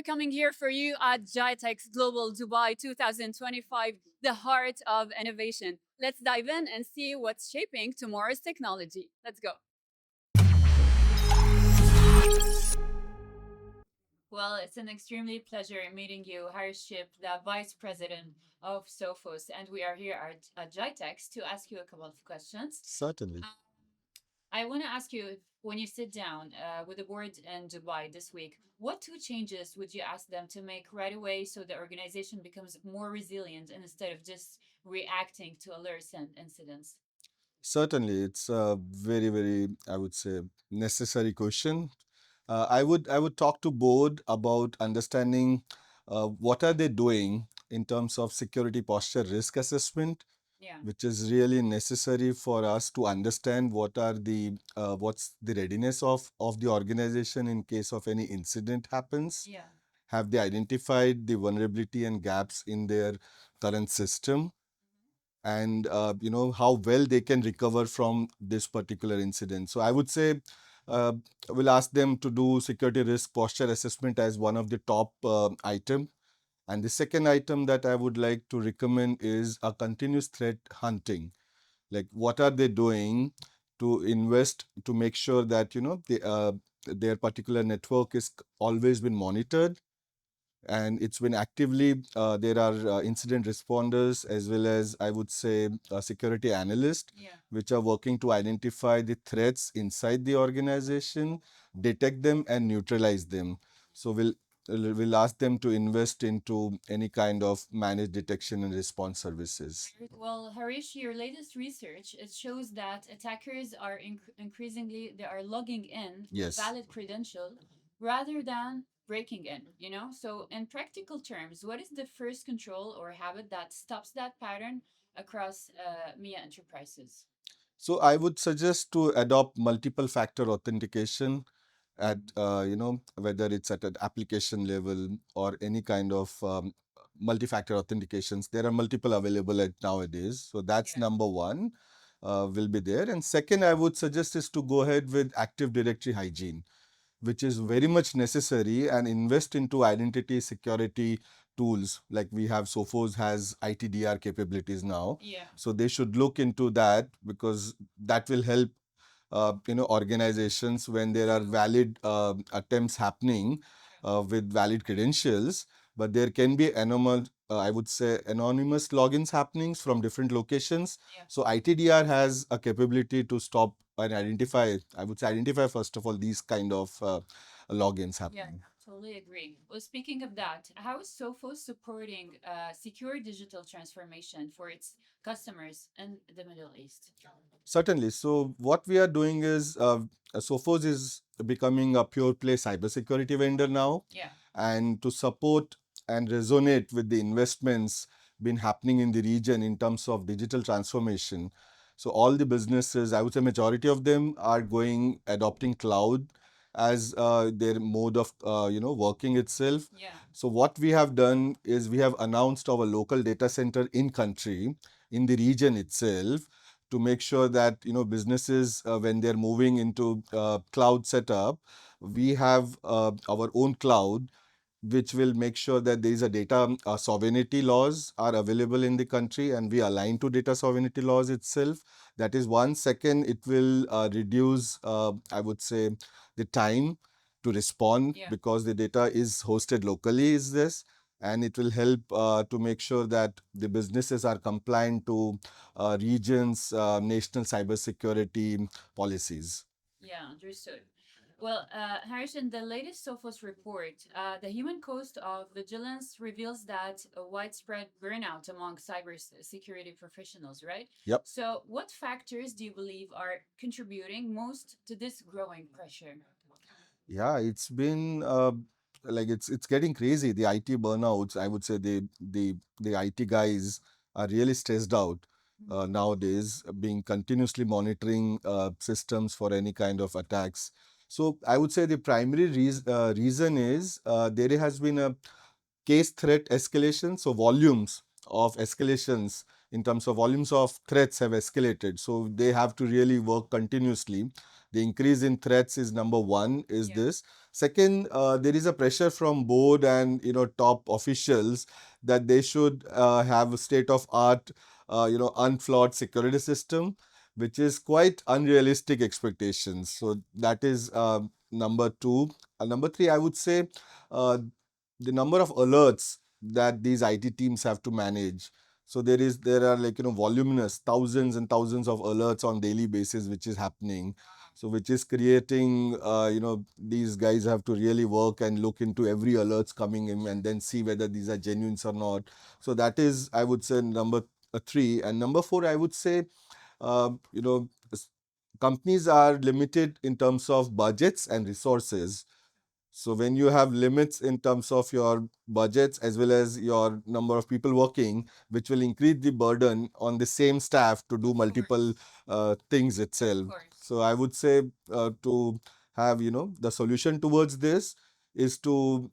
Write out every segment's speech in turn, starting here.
coming here for you at GITEX Global Dubai 2025, the heart of innovation. Let's dive in and see what's shaping tomorrow's technology. Let's go. Well, it's an extremely pleasure meeting you, Harish Chib, the Vice President of Sophos, and we are here at GITEX to ask you a couple of questions. Certainly. I want to ask you, when you sit down with the board in Dubai this week, what two changes would you ask them to make right away so the organization becomes more resilient instead of just reacting to alerts and incidents? Certainly, it's a very, I would say, necessary question. I would talk to board about understanding what are they doing in terms of security posture risk assessment, Yeah, which is really necessary for us to understand what's the readiness of the organization in case of any incident happens. yeah, Have they identified the vulnerability and gaps in their current system? And how well they can recover from this particular incident. So I would say uh, we'll ask them to do security risk posture assessment as one of the top item. And the second item that I would like to recommend is a continuous threat hunting. Like what are they doing to invest to make sure that their particular network is always been monitored, and it's been actively there are incident responders as well as I would say security analysts yeah. which are working to identify the threats inside the organization, detect them and neutralize them. So we'll ask them to invest into any kind of managed detection and response services. Well, Harish, your latest research it shows that attackers are increasingly they are logging in with Yes. valid credential rather than breaking in. So in practical terms, what is the first control or habit that stops that pattern across MEA enterprises? So I would suggest to adopt multiple factor authentication at whether it's at an application level or any kind of multi-factor authentications. There are multiple available at nowadays, so that's Yeah. number one. Will be there. And second, I would suggest is to go ahead with active directory hygiene, which is very much necessary, and invest into identity security tools. Like we have Sophos has ITDR capabilities now, Yeah. so they should look into that because that will help organizations when there are valid attempts happening with valid credentials, but there can be I would say anonymous logins happenings from different locations. Yeah. So ITDR has a capability to stop and identify, I would say identify first of all these kind of logins Yeah, happening. totally agree. Well, speaking of that, how is Sophos supporting secure digital transformation for its customers in the Middle East? Certainly. So what we are doing is Sophos is becoming a pure play cybersecurity vendor now, Yeah. and to support and resonate with the investments been happening in the region in terms of digital transformation. So all the businesses, I would say majority of them are adopting cloud as their mode of working itself. Yeah. So what we have done is we have announced our local data center in country, in the region itself, to make sure that businesses when they're moving into cloud setup, we have our own cloud which will make sure that there is a data sovereignty laws are available in the country, and we align to data sovereignty laws itself. That is one. Second, it will reduce, I would say, the time to respond Yeah. because the data is hosted locally is this, and it will help to make sure that the businesses are compliant to regions national cybersecurity policies. Yeah, understood. Well, Harish, in the latest Sophos report, the human cost of vigilance reveals that a widespread burnout among cybersecurity professionals, right? Yep. So, what factors do you believe are contributing most to this growing pressure? Yeah, it's been like it's getting crazy. The IT burnouts, I would say the IT guys are really stressed out nowadays, being continuously monitoring systems for any kind of attacks. So I would say the primary reason is there has been a case threat escalation. So volumes of escalations in terms of volumes of threats have escalated. So they have to really work continuously. The increase in threats is number one, is Yeah. this. Second, there is a pressure from board and top officials that they should have a state of art, unflawed security system, which is quite unrealistic expectations. So that is number two. Number three, I would say uh, the number of alerts that these IT teams have to manage. So there are like voluminous thousands and thousands of alerts on daily basis, which is happening. So which is creating these guys have to really work and look into every alerts coming in and then see whether these are genuine or not. So that is, I would say, number three. And number four, I would say, uh, you know s- companies are limited in terms of budgets and resources. So when you have limits in terms of your budgets as well as your number of people working, which will increase the burden on the same staff to do Of multiple course. things Of itself. course. So I would say to have, the solution towards this is to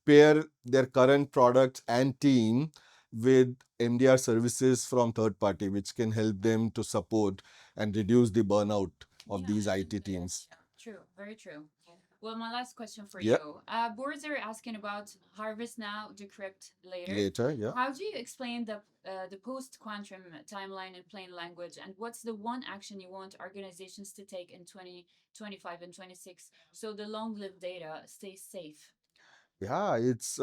pair their current products and team with MDR services from third party, which can help them to support and reduce the burnout of Yeah. these IT teams. True. Very true. Well, my last question for Yeah, you. Boards are asking about harvest now, decrypt later. later, yeah. How do you explain the post quantum timeline in plain language, and what's the one action you want organizations to take in 2025 and 26 so the long lived data stays safe? Yeah, it's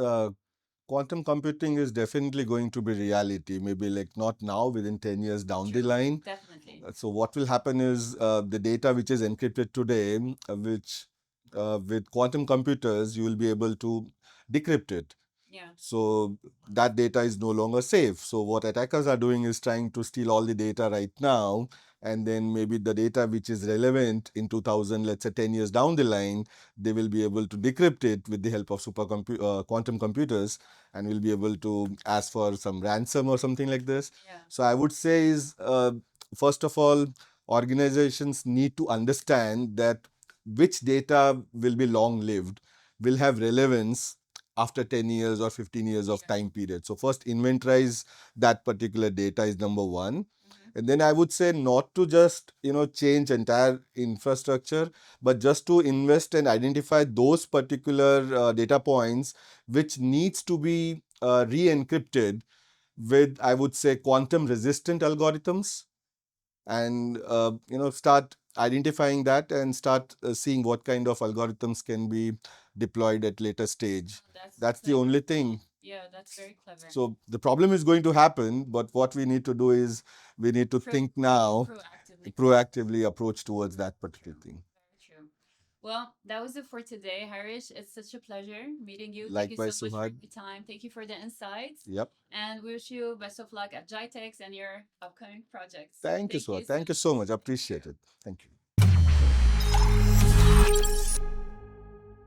quantum computing is definitely going to be reality. Maybe like not now, within 10 years down the True, line. definitely. So what will happen is the data which is encrypted today, which with quantum computers, you will be able to decrypt it. Yeah. So that data is no longer safe. So what attackers are doing is trying to steal all the data right now, and then maybe the data which is relevant in 2000, let's say 10 years down the line, they will be able to decrypt it with the help of quantum computers, and will be able to ask for some ransom or something like this. Yeah. So I would say is first of all, organizations need to understand that which data will be long lived, will have relevance after 10 years or 15 years of time period. So first inventorize that particular data is number one. And then I would say not to just change entire infrastructure, but just to invest and identify those particular data points which needs to be re-encrypted with, I would say, quantum resistant algorithms, and start identifying that and start seeing what kind of algorithms can be deployed at later stage. That's That's the clever. only thing. Yeah, that's very clever. So the problem is going to happen, but what we need to do is we need to think now, Proactively. proactively approach towards that particular thing. Very true. Well, that was it for today, Harish. It's such a pleasure meeting you. Thank you so Likewise, much for Suhad. your time. Thank you for the insights. Yep. And we wish you best of luck at Jitex and your upcoming projects. Thank you, Thank you Suhad. so Thank you much. so much. Appreciate it. Thank you.